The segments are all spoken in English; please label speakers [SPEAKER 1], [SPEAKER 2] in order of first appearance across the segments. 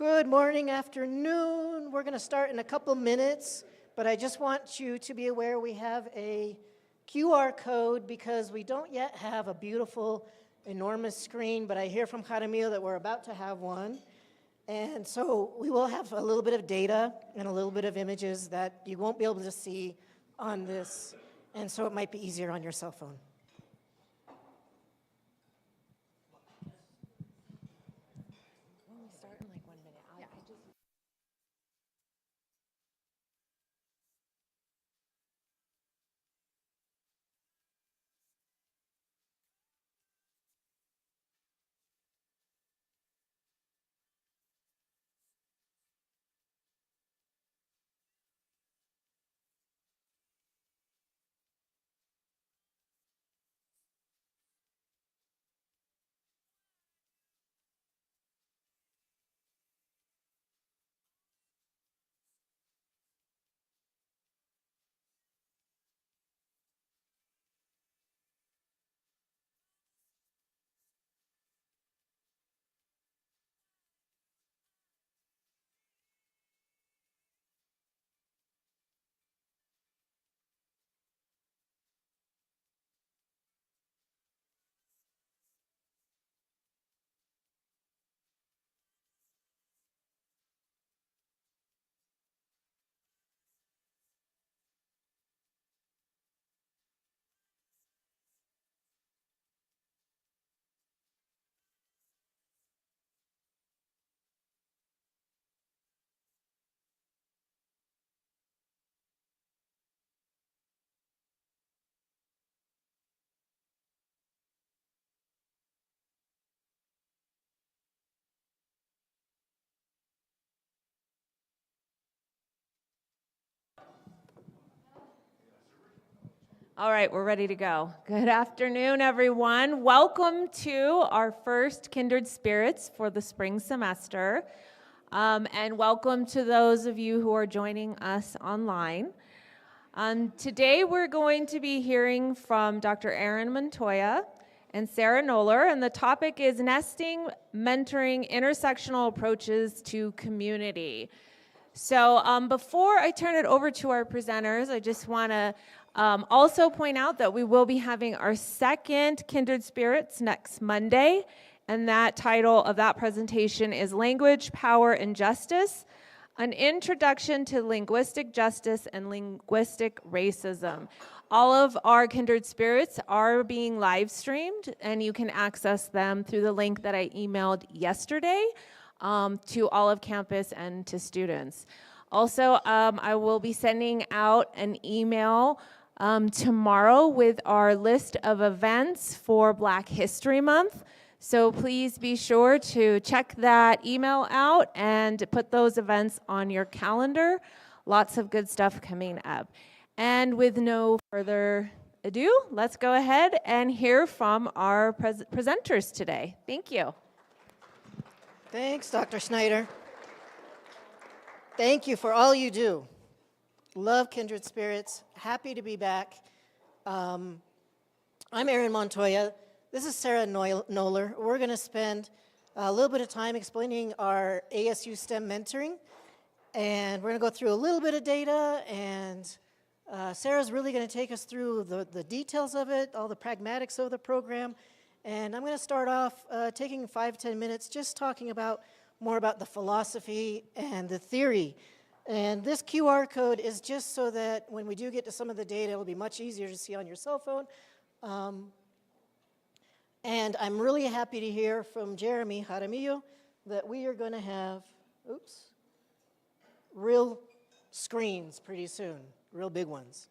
[SPEAKER 1] Good morning, afternoon. We're going to start in a couple minutes, but I just want you to be aware we have a QR code because we don't yet have a beautiful, enormous screen, but I hear from Jaramillo that we're about to have one. And so we will have a little bit of data and a little bit of images that you won't be able to see on this, and so it might be easier on your cell phone.
[SPEAKER 2] All right, we're ready to go. Good afternoon, everyone. Welcome to our first Kindred Spirits for the spring semester. And welcome to those of you who are joining us online. Today we're going to be hearing from Dr. Erin Montoya and Sarah Noller, and the topic is nesting, mentoring, intersectional approaches to community. So before I turn it over to our presenters, I just want to also point out that we will be having our second Kindred Spirits next Monday, and that title of that presentation is Language, Power, and Justice, an Introduction to Linguistic Justice and Linguistic Racism. All of our Kindred Spirits are being live streamed, and you can access them through the link that I emailed yesterday to all of campus and to students. Also, I will be sending out an email tomorrow with our list of events for Black History Month. So please be sure to check that email out and put those events on your calendar. Lots of good stuff coming up. And with no further ado, let's go ahead and hear from our presenters today. Thank you.
[SPEAKER 1] Thanks, Dr. Schneider. Thank you for all you do. Love Kindred Spirits. Happy to be back. I'm Erin Montoya. This is Sarah Noller. We're going to spend a little bit of time explaining our ASU STEM mentoring, and we're going to go through a little bit of data, and Sarah's really going to take us through the details of it, all the pragmatics of the program, and I'm going to start off taking 5-10 minutes just talking more about the philosophy and the theory. And this QR code is just so that when we do get to some of the data, it'll be much easier to see on your cell phone. And I'm really happy to hear from Jeremy Jaramillo that we are going to have, real screens pretty soon, real big ones.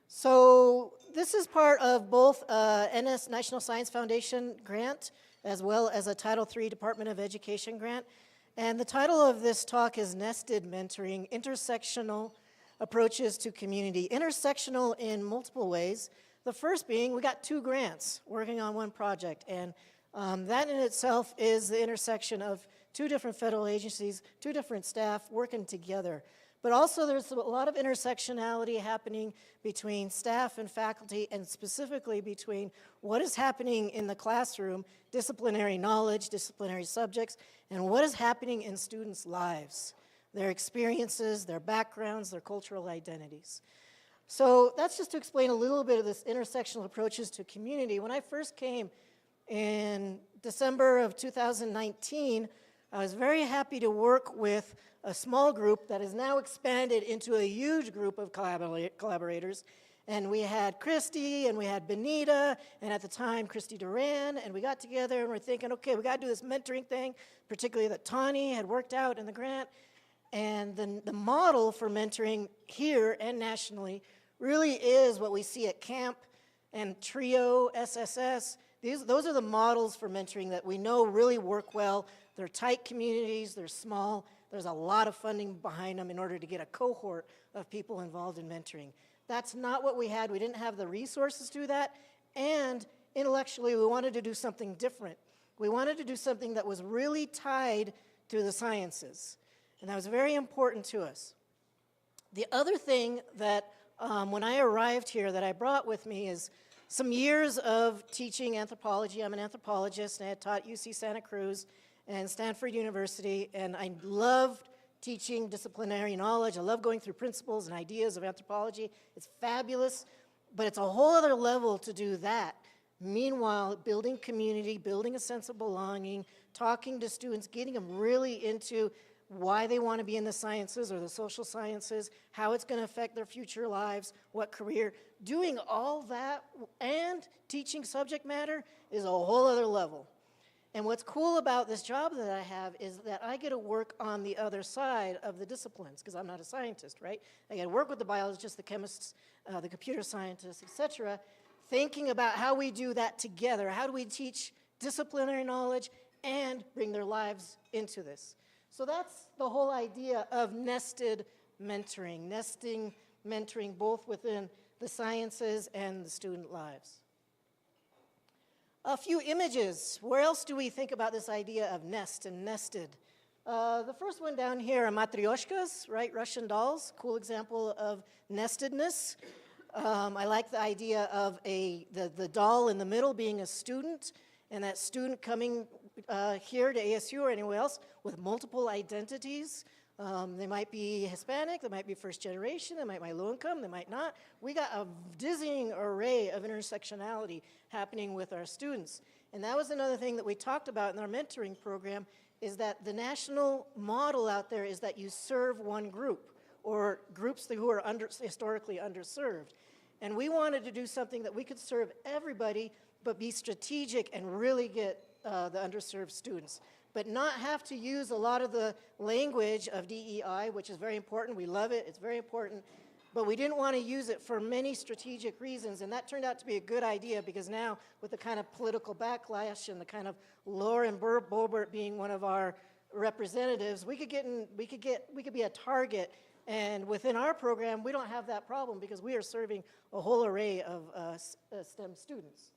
[SPEAKER 1] So this is part of both NS National Science Foundation grant as well as a Title III Department of Education grant. And the title of this talk is Nested Mentoring, Intersectional Approaches to Community. Intersectional in multiple ways. The first being we got 2 grants working on one project, and that in itself is the intersection of 2 different federal agencies, 2 different staff working together. But also there's a lot of intersectionality happening between staff and faculty, and specifically between what is happening in the classroom, disciplinary knowledge, disciplinary subjects, and what is happening in students' lives, their experiences, their backgrounds, their cultural identities. So that's just to explain a little bit of this intersectional approaches to community. When I first came in December of 2019, I was very happy to work with a small group that has now expanded into a huge group of collaborators. And we had Christy, and we had Benita, and at the time, Christy Duran, and we got together and we're thinking, okay, we got to do this mentoring thing, particularly that Tani had worked out in the grant. And the model for mentoring here and nationally really is what we see at camp and TRIO, SSS. Those are the models for mentoring that we know really work well. They're tight communities, they're small, there's a lot of funding behind them in order to get a cohort of people involved in mentoring. That's not what we had. We didn't have the resources to do that, and intellectually we wanted to do something different. We wanted to do something that was really tied to the sciences, and that was very important to us. The other thing that when I arrived here that I brought with me is some years of teaching anthropology. I'm an anthropologist, and I had taught UC Santa Cruz and Stanford University, and I loved teaching disciplinary knowledge. I love going through principles and ideas of anthropology. It's fabulous, but it's a whole other level to do that. Meanwhile, building community, building a sense of belonging, talking to students, getting them really into why they want to be in the sciences or the social sciences, how it's going to affect their future lives, what career. Doing all that and teaching subject matter is a whole other level. And what's cool about this job that I have is that I get to work on the other side of the disciplines, because I'm not a scientist, right? I get to work with the biologists, the chemists, the computer scientists, etc., thinking about how we do that together. How do we teach disciplinary knowledge and bring their lives into this? So that's the whole idea of nested mentoring, nesting mentoring both within the sciences and the student lives. A few images. Where else do we think about this idea of nest and nested? The first one down here are matryoshkas, right? Russian dolls, cool example of nestedness. I like the idea of the doll in the middle being a student, and that student coming here to ASU or anywhere else with multiple identities. They might be Hispanic, they might be first generation, they might be low income, they might not. We got a dizzying array of intersectionality happening with our students. And that was another thing that we talked about in our mentoring program, is that the national model out there is that you serve one group or groups who are historically underserved. And we wanted to do something that we could serve everybody, but be strategic and really get the underserved students, but not have to use a lot of the language of DEI, which is very important. We love it, it's very important, but we didn't want to use it for many strategic reasons, and that turned out to be a good idea, because now with the kind of political backlash and the kind of Lauren Boebert being one of our representatives, we could be a target. And within our program, we don't have that problem because we are serving a whole array of STEM students.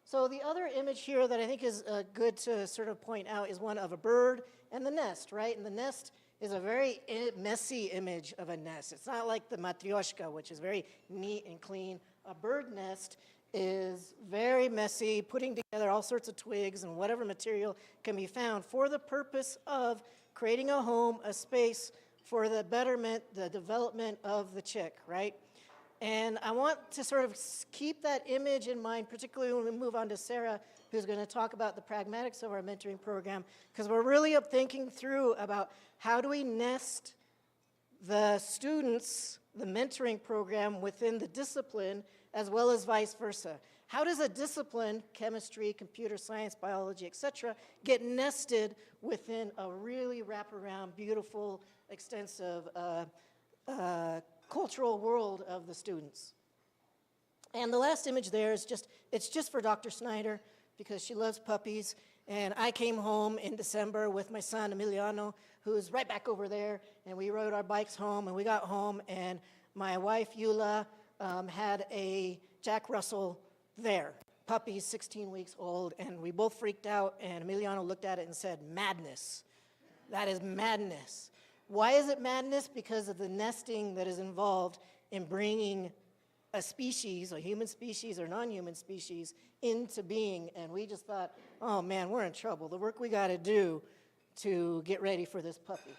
[SPEAKER 1] So the other image here that I think is good to sort of point out is one of a bird and the nest, right? And the nest is a very messy image of a nest. It's not like the matryoshka, which is very neat and clean. A bird nest is very messy, putting together all sorts of twigs and whatever material can be found for the purpose of creating a home, a space for the betterment, the development of the chick, right? And I want to sort of keep that image in mind, particularly when we move on to Sarah, who's going to talk about the pragmatics of our mentoring program, because we're really thinking through about how do we nest the students, the mentoring program within the discipline, as well as vice versa. How does a discipline, chemistry, computer science, biology, etc., get nested within a really wraparound, beautiful, extensive cultural world of the students? And the last image there is it's just for Dr. Snyder, because she loves puppies. And I came home in December with my son, Emiliano, who's right back over there, and we rode our bikes home, and we got home, and my wife, Eula, had a Jack Russell there, puppy, 16 weeks old, and we both freaked out, and Emiliano looked at it and said, "Madness. That is madness." Why is it madness? Because of the nesting that is involved in bringing a species, a human species or non-human species, into being. And we just thought, oh man, we're in trouble. The work we got to do to get ready for this puppy.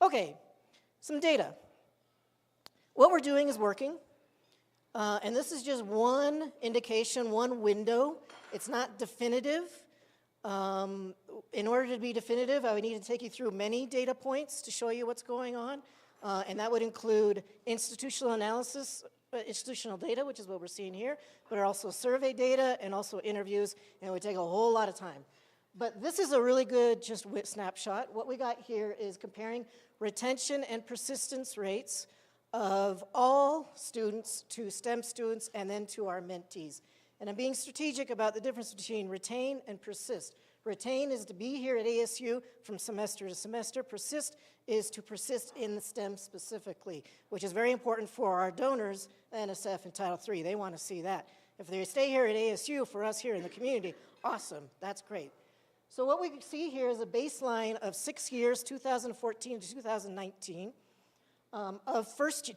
[SPEAKER 1] Okay, some data. What we're doing is working. And this is just one indication, one window. It's not definitive. In order to be definitive, I would need to take you through many data points to show you what's going on. And that would include institutional analysis, institutional data, which is what we're seeing here, but also survey data and also interviews, and it would take a whole lot of time. But this is a really good just snapshot. What we got here is comparing retention and persistence rates of all students to STEM students and then to our mentees. And I'm being strategic about the difference between retain and persist. Retain is to be here at ASU from semester to semester. Persist is to persist in the STEM specifically, which is very important for our donors, NSF and Title III. They want to see that. If they stay here at ASU for us here in the community, awesome, that's great. So what we see here is a baseline of 6 years, 2014 to 2019, of first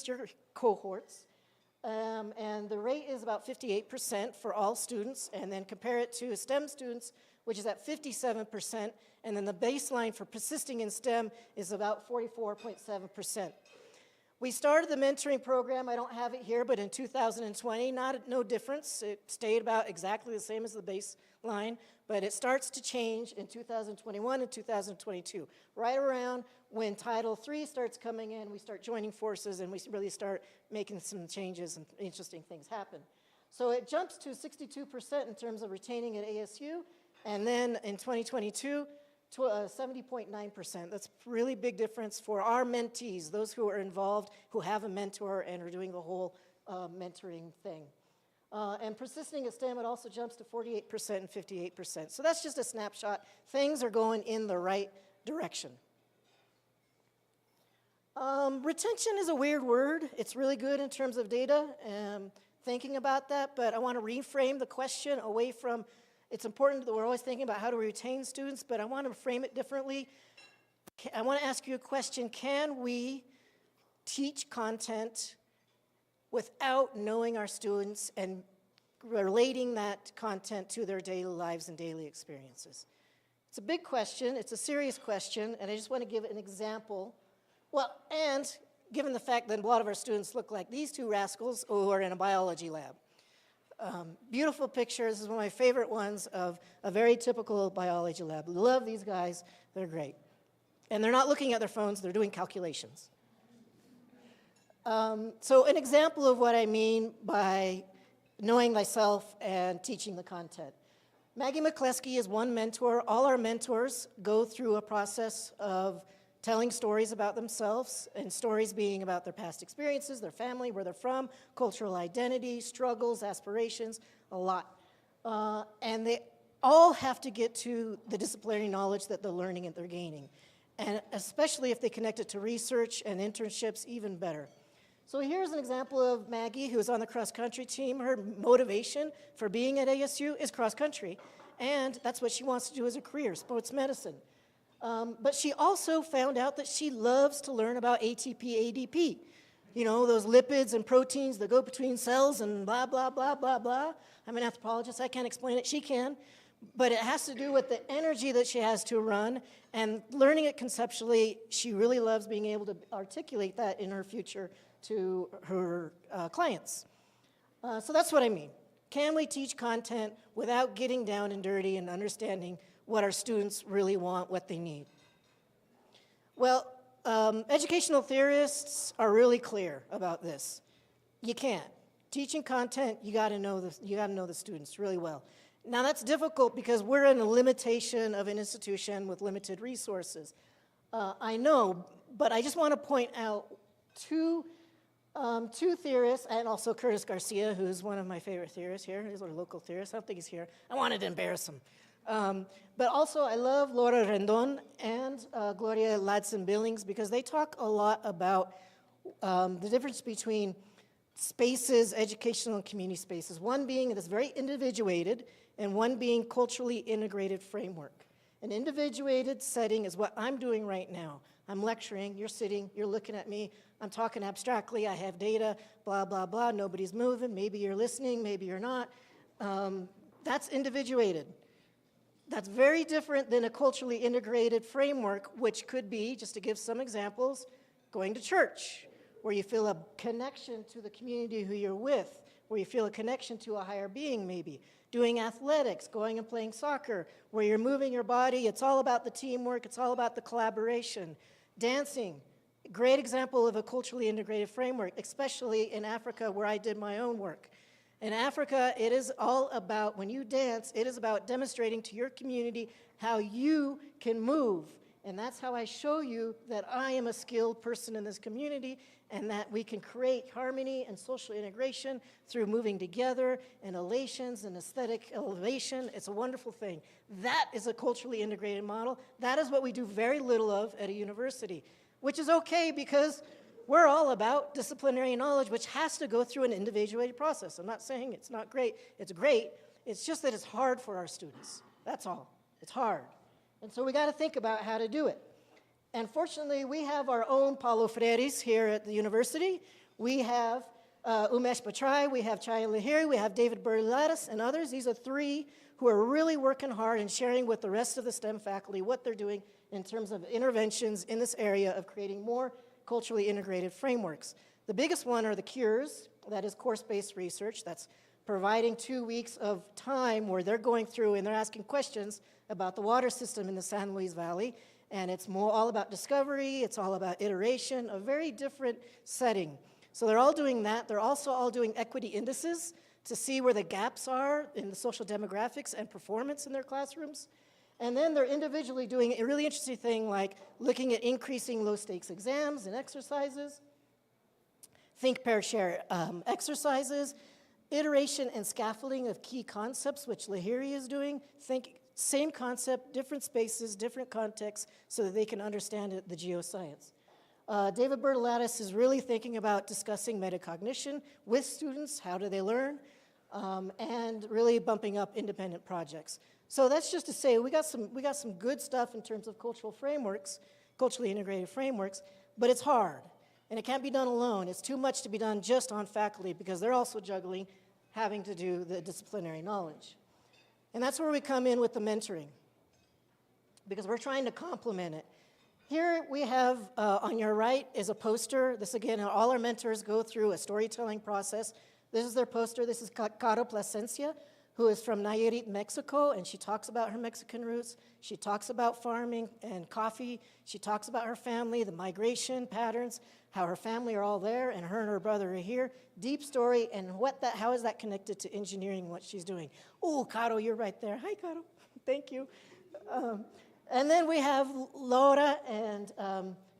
[SPEAKER 1] year cohorts. And the rate is about 58% for all students, and then compare it to STEM students, which is at 57%, and then the baseline for persisting in STEM is about 44.7%. We started the mentoring program, I don't have it here, but in 2020, no difference. It stayed about exactly the same as the baseline, but it starts to change in 2021 and 2022. Right around when Title III starts coming in, we start joining forces and we really start making some changes and interesting things happen. So it jumps to 62% in terms of retaining at ASU, and then in 2022, 70.9%. That's a really big difference for our mentees, those who are involved, who have a mentor and are doing the whole mentoring thing. And persisting at STEM, it also jumps to 48% and 58%. So that's just a snapshot. Things are going in the right direction. Retention is a weird word. It's really good in terms of data, thinking about that, but I want to reframe the question away from, it's important that we're always thinking about how to retain students, but I want to frame it differently. I want to ask you a question. Can we teach content without knowing our students and relating that content to their daily lives and daily experiences? It's a big question, it's a serious question, and I just want to give an example. Well, and given the fact that a lot of our students look like these two rascals who are in a biology lab. Beautiful pictures, this is one of my favorite ones of a very typical biology lab. Love these guys, they're great. And they're not looking at their phones, they're doing calculations. So an example of what I mean by knowing thyself and teaching the content. Maggie McCleskey is one mentor. All our mentors go through a process of telling stories about themselves, and stories being about their past experiences, their family, where they're from, cultural identity, struggles, aspirations, a lot. And they all have to get to the disciplinary knowledge that they're learning and they're gaining. And especially if they connect it to research and internships, even better. So here's an example of Maggie, who's on the cross-country team. Her motivation for being at ASU is cross-country, and that's what she wants to do as a career, sports medicine. But she also found out that she loves to learn about ATP, ADP. You know, those lipids and proteins that go between cells and blah, blah, blah, blah, blah. I'm an anthropologist, I can't explain it, she can. But it has to do with the energy that she has to run, and learning it conceptually, she really loves being able to articulate that in her future to her clients. So that's what I mean. Can we teach content without getting down and dirty and understanding what our students really want, what they need? Well, educational theorists are really clear about this. You can't. Teaching content, you got to know the students really well. Now that's difficult because we're in a limitation of an institution with limited resources. I know, but I just want to point out two theorists, and also Curtis Garcia, who's one of my favorite theorists here. He's our local theorist. I don't think he's here. I wanted to embarrass him. But also, I love Laura Rendon and Gloria Ladson-Billings because they talk a lot about the difference between spaces, educational and community spaces. One being this very individuated, and one being culturally integrated framework. An individuated setting is what I'm doing right now. I'm lecturing, you're sitting, you're looking at me, I'm talking abstractly, I have data, blah, blah, blah, nobody's moving, maybe you're listening, maybe you're not. That's individuated. That's very different than a culturally integrated framework, which could be, just to give some examples, going to church, where you feel a connection to the community who you're with, where you feel a connection to a higher being maybe. Doing athletics, going and playing soccer, where you're moving your body, it's all about the teamwork, it's all about the collaboration. Dancing, great example of a culturally integrated framework, especially in Africa where I did my own work. In Africa, it is all about, when you dance, it is about demonstrating to your community how you can move. And that's how I show you that I am a skilled person in this community and that we can create harmony and social integration through moving together and elations and aesthetic elevation. It's a wonderful thing. That is a culturally integrated model. That is what we do very little of at a university, which is okay because we're all about disciplinary knowledge, which has to go through an individuated process. I'm not saying it's not great. It's great. It's just that it's hard for our students. That's all. It's hard. And so we got to think about how to do it. And fortunately, we have our own Paulo Freires here at the university. We have Umesh Bhattrai, we have Chaya Lahiri, we have David Berlatis, and others. These are three who are really working hard and sharing with the rest of the STEM faculty what they're doing in terms of interventions in this area of creating more culturally integrated frameworks. The biggest one are the CURES, that is course-based research. That's providing 2 weeks of time where they're going through and they're asking questions about the water system in the San Luis Valley. And it's more all about discovery, it's all about iteration, a very different setting. So they're all doing that. They're also all doing equity indices to see where the gaps are in the social demographics and performance in their classrooms. And then they're individually doing a really interesting thing like looking at increasing low-stakes exams and exercises, think, pair, share exercises, iteration and scaffolding of key concepts, which Lahiri is doing. Think, same concept, different spaces, different contexts, so that they can understand it, the geoscience. David Berlatis is really thinking about discussing metacognition with students, how do they learn, and really bumping up independent projects. So that's just to say we got some good stuff in terms of cultural frameworks, culturally integrated frameworks, but it's hard, and it can't be done alone. It's too much to be done just on faculty because they're also juggling having to do the disciplinary knowledge. And that's where we come in with the mentoring, because we're trying to complement it. Here we have, on your right is a poster. This again, all our mentors go through a storytelling process. This is their poster. This is Caro Plasencia, who is from Nayarit, Mexico, and she talks about her Mexican roots. She talks about farming and coffee. She talks about her family, the migration patterns, how her family are all there, and her brother are here. Deep story, and how is that connected to engineering, what she's doing. Oh, Caro, you're right there. Hi, Caro. Thank you. And then we have Laura and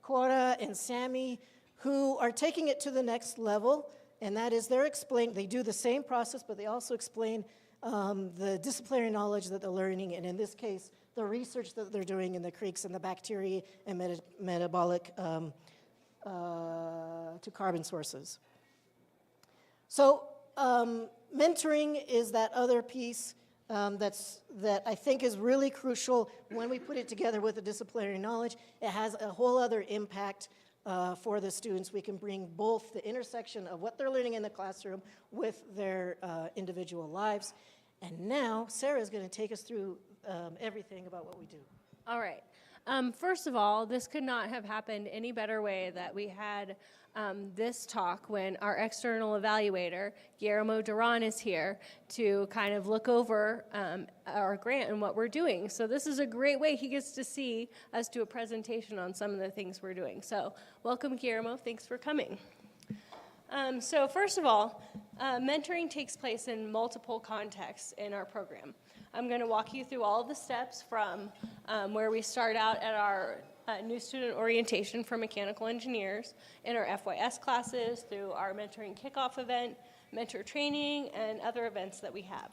[SPEAKER 1] Cora and Sammy, who are taking it to the next level, and that is they do the same process, but they also explain the disciplinary knowledge that they're learning, and in this case, the research that they're doing in the creeks and the bacteria and metabolic to carbon sources. So mentoring is that other piece that I think is really crucial when we put it together with the disciplinary knowledge. It has a whole other impact for the students. We can bring both the intersection of what they're learning in the classroom with their individual lives. And now Sarah is going to take us through everything about what we do.
[SPEAKER 3] All right. First of all, this could not have happened any better way that we had this talk when our external evaluator, Guillermo Duran, is here to kind of look over our grant and what we're doing. So this is a great way he gets to see us do a presentation on some of the things we're doing. So welcome, Guillermo. Thanks for coming. So first of all, mentoring takes place in multiple contexts in our program. I'm going to walk you through all of the steps from where we start out at our new student orientation for mechanical engineers in our FYS classes, through our mentoring kickoff event, mentor training, and other events that we have.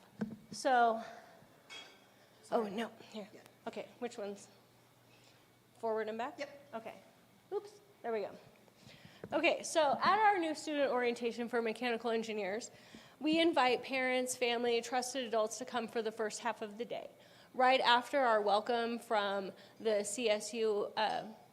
[SPEAKER 3] So, oh, no, here. Yeah. Okay, which ones? Forward and back?
[SPEAKER 1] Yep.
[SPEAKER 3] Okay. Oops, there we go. Okay, so at our new student orientation for mechanical engineers, we invite parents, family, trusted adults to come for the first half of the day. right after our welcome from the CSU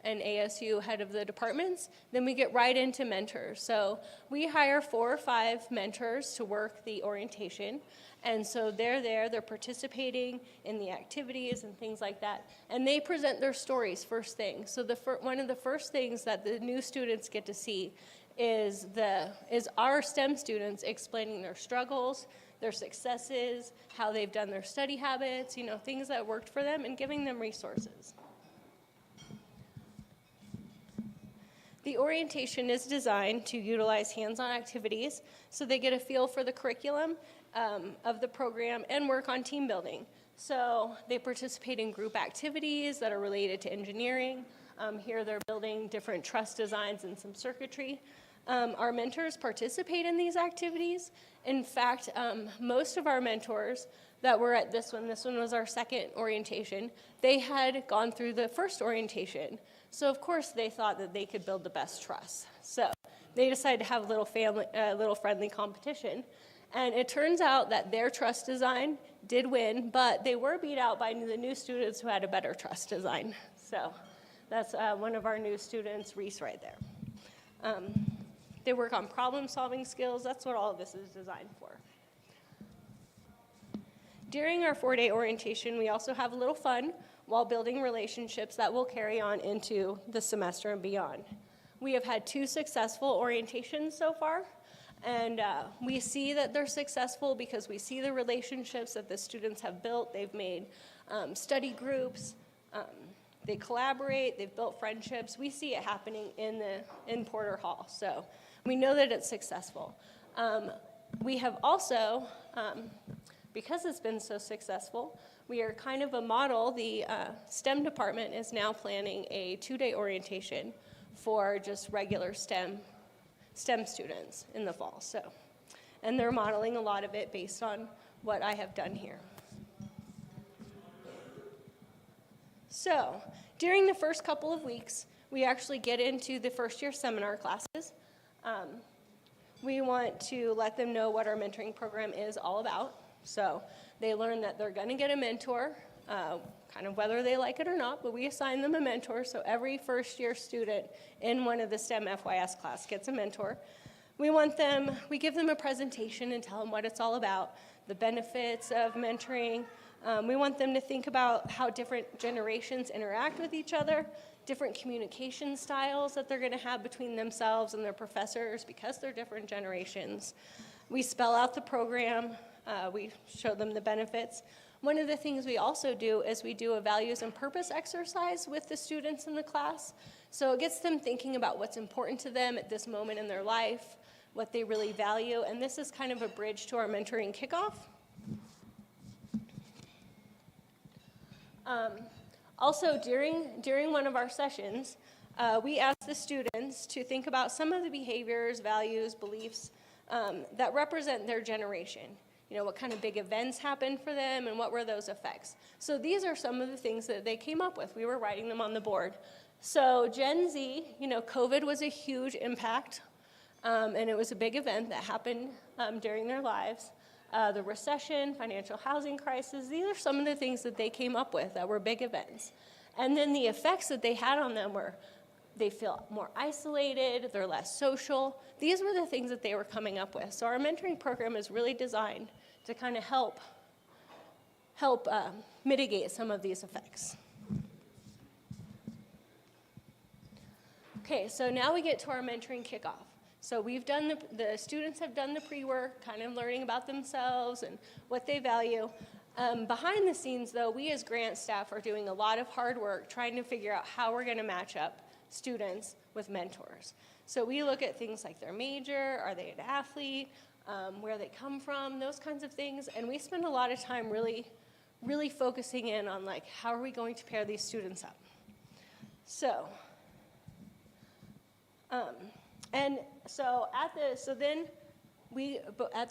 [SPEAKER 3] and ASU head of the departments, then we get right into mentors. So we hire 4 or 5 mentors to work the orientation. And so they're there, they're participating in the activities and things like that. And they present their stories first thing. So one of the first things that the new students get to see is our STEM students explaining their struggles, their successes, how they've done their study habits, things that worked for them, and giving them resources. The orientation is designed to utilize hands-on activities so they get a feel for the curriculum of the program and work on team building. So they participate in group activities that are related to engineering. Here they're building different truss designs and some circuitry. Our mentors participate in these activities. In fact, most of our mentors that were at this one was our second orientation, they had gone through the first orientation. So of course they thought that they could build the best truss. So they decided to have a little friendly competition. And it turns out that their truss design did win, but they were beat out by the new students who had a better truss design. So that's one of our new students, Reese, right there. They work on problem-solving skills. That's what all of this is designed for. During our 4-day orientation, we also have a little fun while building relationships that will carry on into the semester and beyond. We have had 2 successful orientations so far, and we see that they're successful because we see the relationships that the students have built. They've made study groups, they collaborate, they've built friendships. We see it happening in Porter Hall, so we know that it's successful. We have also, because it's been so successful, we are kind of a model. The STEM department is now planning a 2-day orientation for just regular STEM students in the fall. So, and they're modeling a lot of it based on what I have done here. So, during the first couple of weeks, we actually get into the first-year seminar classes. We want to let them know what our mentoring program is all about. So they learn that they're going to get a mentor, kind of whether they like it or not, but we assign them a mentor. So every first-year student in one of the STEM FYS class gets a mentor. We give them a presentation and tell them what it's all about, the benefits of mentoring. We want them to think about how different generations interact with each other, different communication styles that they're going to have between themselves and their professors because they're different generations. We spell out the program. We show them the benefits. One of the things we also do is we do a values and purpose exercise with the students in the class. So it gets them thinking about what's important to them at this moment in their life, what they really value, and this is kind of a bridge to our mentoring kickoff. Also, during one of our sessions, we asked the students to think about some of the behaviors, values, beliefs that represent their generation. What kind of big events happened for them and what were those effects. So these are some of the things that they came up with. We were writing them on the board. So Gen Z, COVID was a huge impact, and it was a big event that happened during their lives. The recession, financial housing crisis, these are some of the things that they came up with that were big events. And then the effects that they had on them were they feel more isolated, they're less social. These were the things that they were coming up with. So our mentoring program is really designed to kind of help mitigate some of these effects. Okay, so now we get to our mentoring kickoff. So the students have done the pre-work, kind of learning about themselves and what they value. Behind the scenes, though, we as grant staff are doing a lot of hard work trying to figure out how we're going to match up students with mentors. So we look at things like their major, are they an athlete, where they come from, those kinds of things, and we spend a lot of time really, really focusing in on how are we going to pair these students up. So, at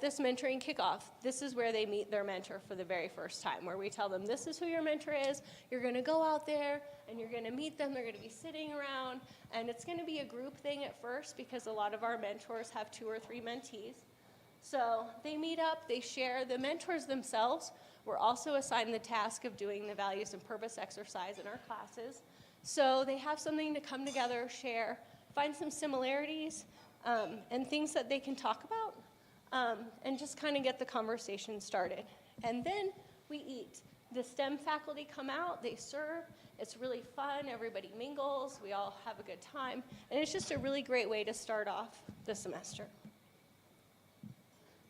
[SPEAKER 3] this mentoring kickoff, this is where they meet their mentor for the very first time, where we tell them this is who your mentor is, you're going to go out there and you're going to meet them, they're going to be sitting around, and it's going to be a group thing at first because a lot of our mentors have 2 or 3 mentees. So they meet up, they share. The mentors themselves we're also assigned the task of doing the values and purpose exercise in our classes. So they have something to come together, share, find some similarities, and things that they can talk about, and just kind of get the conversation started. And then we eat. The STEM faculty come out, they serve, it's really fun, everybody mingles, we all have a good time, and it's just a really great way to start off the semester.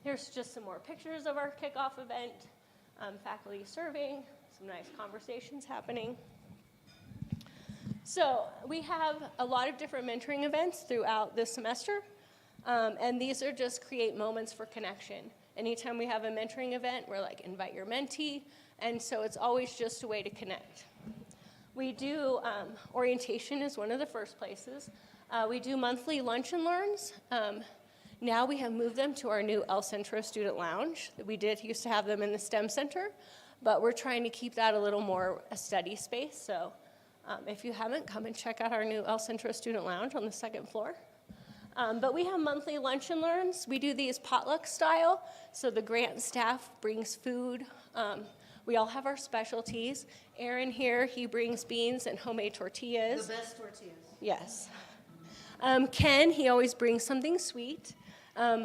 [SPEAKER 3] Here's just some more pictures of our kickoff event, faculty serving, some nice conversations happening. So we have a lot of different mentoring events throughout this semester, and these are just create moments for connection. Anytime we have a mentoring event, we're like, invite your mentee, and so it's always just a way to connect. We do, orientation is one of the first places. We do monthly lunch and learns. Now we have moved them to our new Centro student lounge. We used to have them in the STEM center, but we're trying to keep that a little more a study space. So if you haven't, come and check out our new Centro student lounge on the second floor. But we have monthly lunch and learns. We do these potluck style, so the grant staff brings food. We all have our specialties. Aaron here, he brings beans and homemade tortillas.
[SPEAKER 1] The best tortillas.
[SPEAKER 3] Yes. Ken, he always brings something sweet. I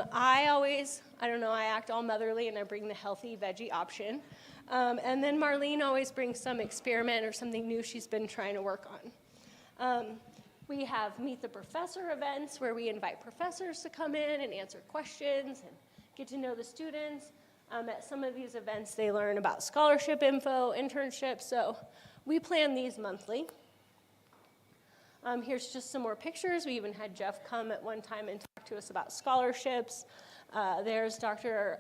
[SPEAKER 3] don't know, I act all motherly and I bring the healthy veggie option. And then Marlene always brings some experiment or something new she's been trying to work on. We have Meet the Professor events where we invite professors to come in and answer questions and get to know the students. At some of these events, they learn about scholarship info, internships, so we plan these monthly. Here's just some more pictures. We even had Jeff come at one time and talk to us about scholarships. There's Dr.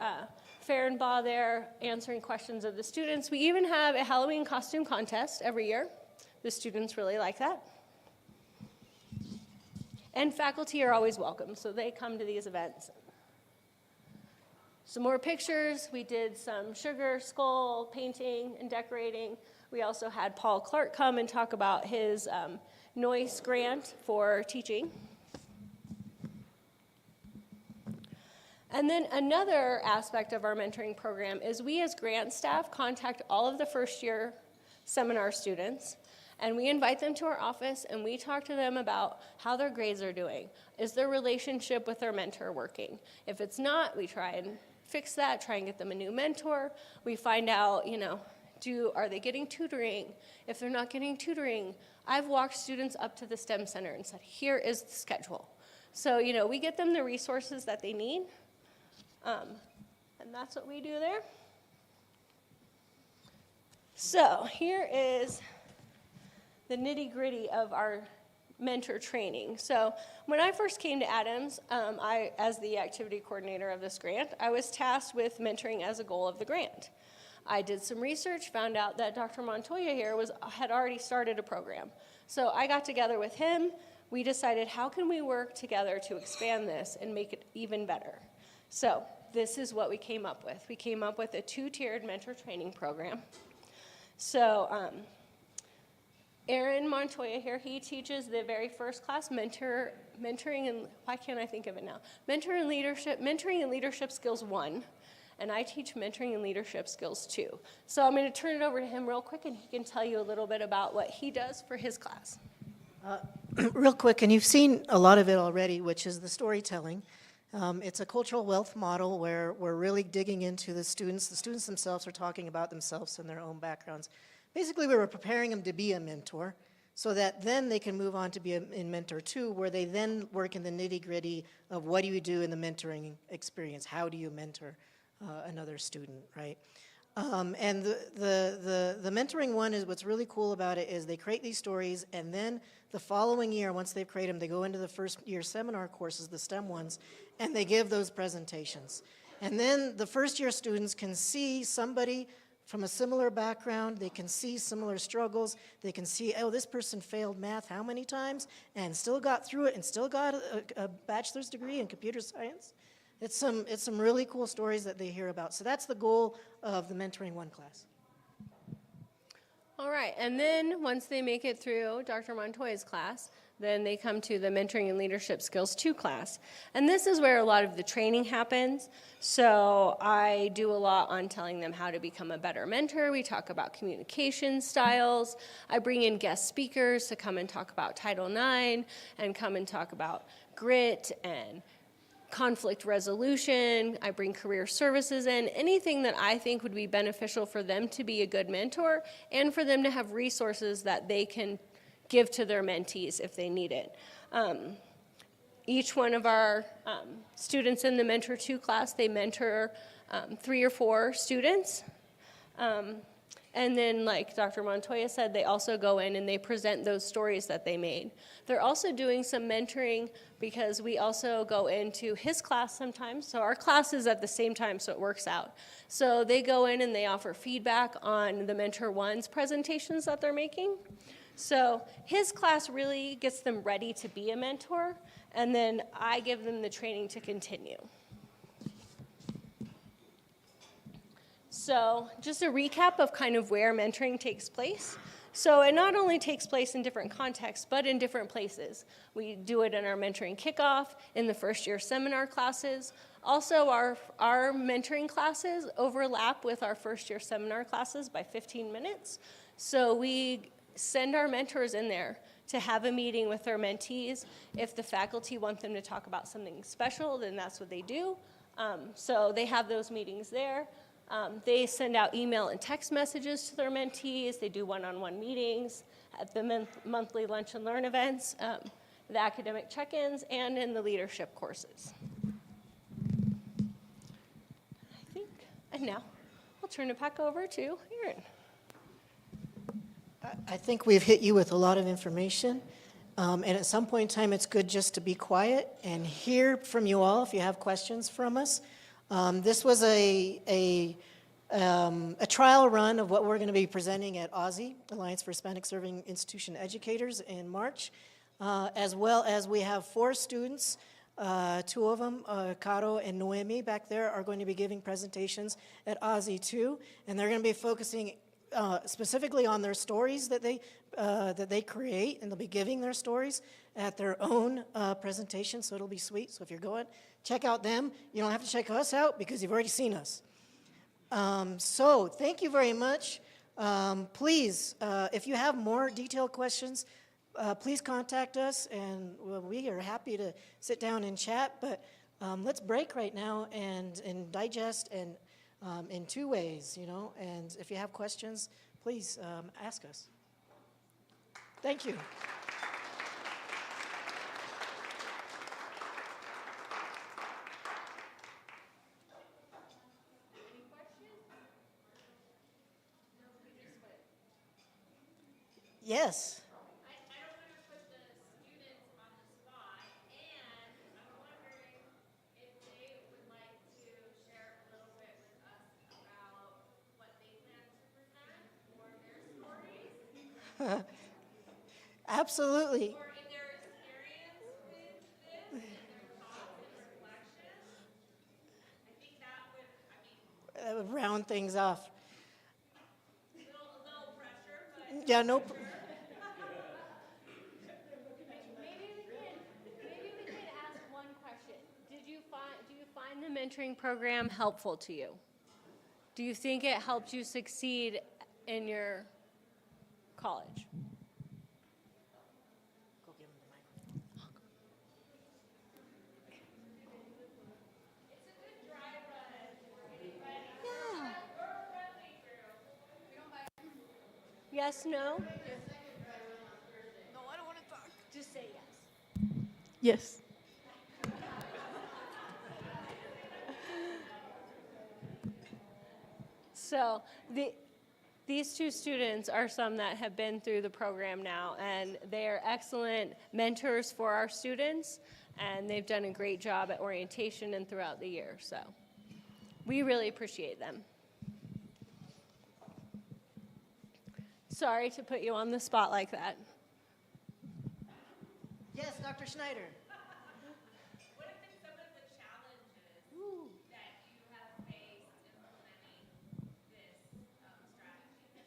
[SPEAKER 3] Fehrenbaugh there answering questions of the students. We even have a Halloween costume contest every year. The students really like that. And faculty are always welcome, so they come to these events. Some more pictures. We did some sugar skull painting and decorating. We also had Paul Clark come and talk about his Noise grant for teaching. And then another aspect of our mentoring program is we as grant staff contact all of the first year seminar students, and we invite them to our office and we talk to them about how their grades are doing. Is their relationship with their mentor working? If it's not, we try and fix that, try and get them a new mentor. We find out, are they getting tutoring? If they're not getting tutoring, I've walked students up to the STEM center and said, here is the schedule. So, we get them the resources that they need, and that's what we do there. So here is the nitty-gritty of our mentor training. So when I first came to Adams, as the activity coordinator of this grant, I was tasked with mentoring as a goal of the grant. I did some research, found out that Dr. Montoya here had already started a program. So I got together with him. We decided, how can we work together to expand this and make it even better? So this is what we came up with. We came up with a 2-tiered mentor training program. So Aaron Montoya here, he teaches the very first class, mentoring and, why can't I think of it now? Mentoring and leadership skills 1. And I teach mentoring and leadership skills 2. So I'm going to turn it over to him real quick, and he can tell you a little bit about what he does for his class.
[SPEAKER 1] Real quick, and you've seen a lot of it already, which is the storytelling. It's a cultural wealth model where we're really digging into the students. The students themselves are talking about themselves and their own backgrounds. Basically, we were preparing them to be a mentor so that then they can move on to be in mentor 2, where they then work in the nitty-gritty of what do you do in the mentoring experience? How do you mentor another student, right? And the mentoring one is what's really cool about it is they create these stories, and then the following year, once they've created them, they go into the first year seminar courses, the STEM ones, and they give those presentations. And then the first year students can see somebody from a similar background, they can see similar struggles, they can see, oh, this person failed math how many times and still got through it and still got a bachelor's degree in computer science. It's some really cool stories that they hear about. So that's the goal of the Mentoring 1 class.
[SPEAKER 3] All right, and then once they make it through Dr. Montoya's class, then they come to the Mentoring and Leadership Skills 2 class. And this is where a lot of the training happens. So I do a lot on telling them how to become a better mentor. We talk about communication styles. I bring in guest speakers to come and talk about Title IX and come and talk about grit and conflict resolution. I bring career services in, anything that I think would be beneficial for them to be a good mentor and for them to have resources that they can give to their mentees if they need it. Each one of our students in the Mentor 2 class, they mentor 3 or 4 students. And then, like Dr. Montoya said, they also go in and they present those stories that they made. They're also doing some mentoring because we also go into his class sometimes. So our class is at the same time, so it works out. So they go in and they offer feedback on the Mentor 1's presentations that they're making. So his class really gets them ready to be a mentor, and then I give them the training to continue. So just a recap of kind of where mentoring takes place. So it not only takes place in different contexts, but in different places. We do it in our mentoring kickoff, in the first year seminar classes. Also, our mentoring classes overlap with our first year seminar classes by 15 minutes. So we send our mentors in there to have a meeting with their mentees. If the faculty want them to talk about something special, then that's what they do. So they have those meetings there. They send out email and text messages to their mentees. They do one-on-one meetings at the monthly lunch and learn events, the academic check-ins, and in the leadership courses. And now I'll turn it back over to Erin.
[SPEAKER 1] I think we've hit you with a lot of information. And at some point in time, it's good just to be quiet and hear from you all if you have questions from us. This was a trial run of what we're going to be presenting at ASSE, Alliance for Hispanic Serving Institution Educators, in March, as well as we have 4 students, 2 of them, Caro and Noemi back there, are going to be giving presentations at ASSE too, and they're going to be focusing specifically on their stories that they create, and they'll be giving their stories at their own presentation, so it'll be sweet. So if you're going, check out them. You don't have to check us out because you've already seen us. So thank you very much. Please, if you have more detailed questions, please contact us, and we are happy to sit down and chat. But let's break right now and digest and in 2 ways, you know. And if you have questions, please ask us. Thank you. Yes.
[SPEAKER 2] I don't want to put the students on the spot, and I'm wondering if they would like to share a little bit with us about what they plan to present or their stories,
[SPEAKER 1] Absolutely.
[SPEAKER 2] or if their experience with this and their thoughts and reflections. I think that would,
[SPEAKER 1] That would round things off.
[SPEAKER 2] little pressure, but
[SPEAKER 1] Yeah, no.
[SPEAKER 3] Maybe we can ask one question. Do you find the mentoring program helpful to you? Do you think it helped you succeed in your college? Yes, no? No, I don't want to talk. Just say yes.
[SPEAKER 4] Yes.
[SPEAKER 3] So these 2 students are some that have been through the program now, and they are excellent mentors for our students, and they've done a great job at orientation and throughout the year. So we really appreciate them. Sorry to put you on the spot like that.
[SPEAKER 1] Yes, Dr. Schneider.
[SPEAKER 2] what have been some of the challenges that you have faced implementing this strategy?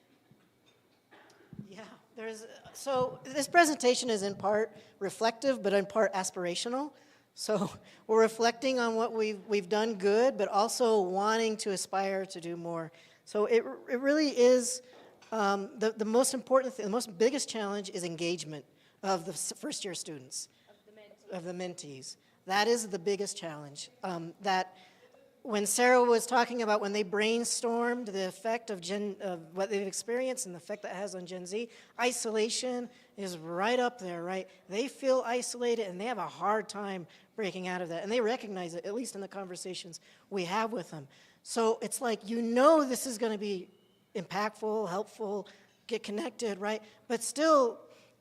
[SPEAKER 1] Yeah, So this presentation is in part reflective, but in part aspirational. So we're reflecting on what we've done good, but also wanting to aspire to do more. So it really is the most important thing, the most biggest challenge is engagement of the first year students, of the mentees. That is the biggest challenge. That when Sarah was talking about when they brainstormed the effect of what they've experienced and the effect that has on Gen Z, isolation is right up there, right? They feel isolated and they have a hard time breaking out of that. And they recognize it, at least in the conversations we have with them. So it's like, this is going to be impactful, helpful, get connected, right? But still,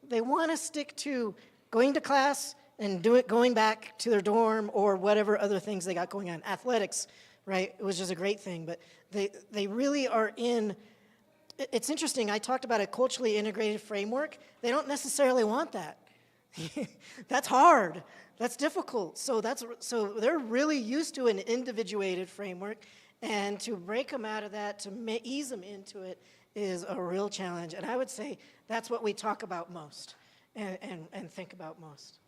[SPEAKER 1] they want to stick to going to class and going back to their dorm or whatever other things they got going on. Athletics, right? It was just a great thing, but they really are in. It's interesting. I talked about a culturally integrated framework. They don't necessarily want that. That's hard. That's difficult. So they're really used to an individuated framework, and to break them out of that, to ease them into it, is a real challenge. And I would say that's what we talk about most and think about most.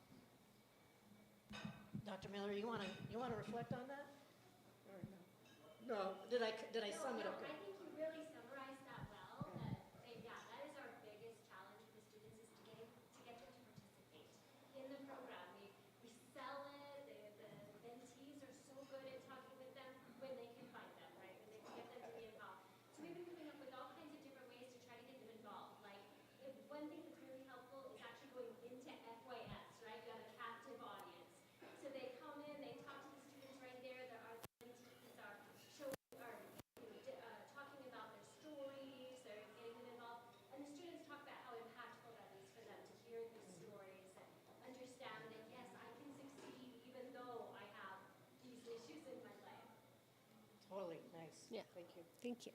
[SPEAKER 1] Dr. Miller, you want to reflect on that? Or no? No. Did I sum it up good?
[SPEAKER 4] I think you really summarized that well. That is our biggest challenge with the students, is to get them to participate in the program. We sell it. The mentees are so good at talking with them when they can find them, right? When they can get them to be involved. So we've been coming up with all kinds of different ways to try to get them involved. Like, one thing that's really helpful is actually going into FYS, right? You have a captive audience. So they come in, they talk to the students right there. There are mentees are talking about their stories, they're getting them involved, and the students talk about how impactful that is for them to hear these stories and understand that yes, I can succeed even though I have these issues in my life.
[SPEAKER 1] Totally. Nice.
[SPEAKER 3] Yeah.
[SPEAKER 1] Thank you.
[SPEAKER 3] Thank you.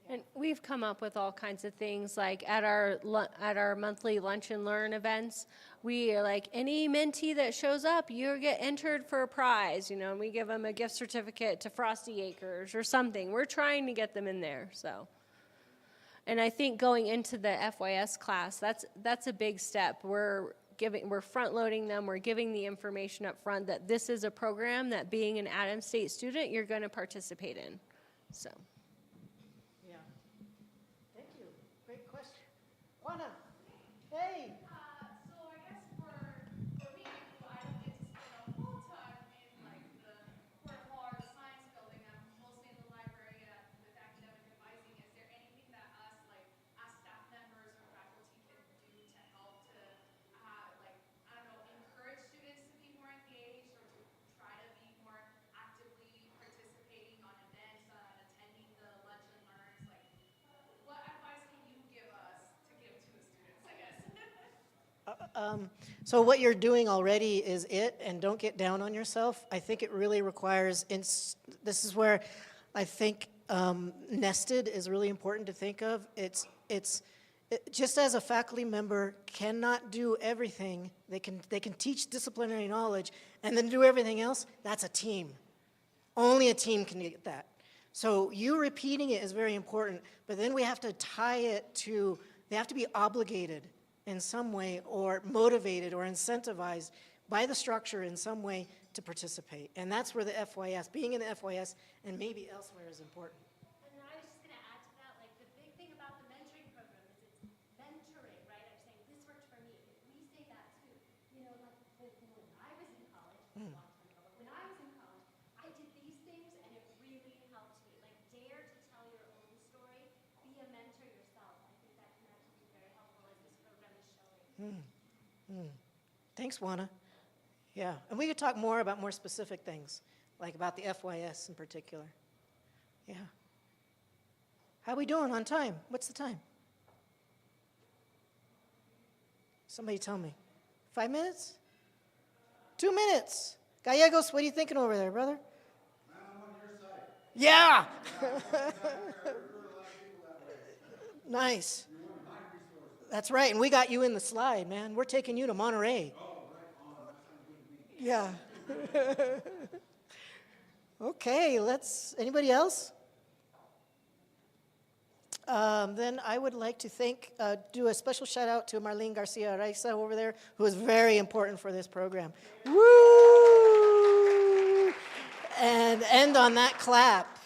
[SPEAKER 3] And we've come up with all kinds of things, like at our monthly lunch and learn events, we are like, any mentee that shows up, you get entered for a prize, and we give them a gift certificate to Frosty Acres or something. We're trying to get them in there, so. And I think going into the FYS class, that's a big step. We're front loading them, we're giving the information up front that this is a program that, being an Adams State student, you're going to participate in, so.
[SPEAKER 1] Yeah. Thank you. Great question. Juana. Hey.
[SPEAKER 5] So I guess for me, I don't get to spend a whole time in like the court hall or the science building. I'm mostly in the library with academic advising. Is there anything that us, like as staff members or faculty, can do to help to, like, I don't know, encourage students to be more engaged or to try to be more actively participating on events, attending the lunch and learns? Like, what advice can you give us to give to the students, I guess?
[SPEAKER 1] So what you're doing already is it, and don't get down on yourself. I think it really requires, this is where I think nested is really important to think of. Just as a faculty member cannot do everything, they can teach disciplinary knowledge and then do everything else, that's a team. Only a team can get that. So you repeating it is very important, but then we have to tie it to, they have to be obligated in some way, or motivated or incentivized by the structure in some way to participate. And that's where the FYS, being in the FYS and maybe elsewhere, is important.
[SPEAKER 4] And then I was just going to add to that, like the big thing about the mentoring program is it's mentoring, right? I'm saying this worked for me. We say that too. When I was in college, a long time ago, but when I was in college, I did these things and it really helped me. Like, dare to tell your own story, be a mentor yourself. I think that can actually be very helpful, as this program is showing.
[SPEAKER 1] Thanks, Juana. Yeah, and we could talk more about more specific things, like about the FYS in particular. Yeah. How we doing on time? What's the time? Somebody tell me. 5 minutes? 2 minutes. Gallegos, what are you thinking over there, brother?
[SPEAKER 6] I'm on your side.
[SPEAKER 1] Yeah.
[SPEAKER 6] I refer a lot of people that way.
[SPEAKER 1] Nice.
[SPEAKER 6] You're one of my resources.
[SPEAKER 1] That's right, and we got you in the slide, man. We're taking you to Monterey.
[SPEAKER 6] Oh, right on. That sounds good to me.
[SPEAKER 1] Yeah. Okay, anybody else? Then I would like to do a special shout out to Marlene Garcia Araiza over there, who is very important for this program. Woo! And end on that clap.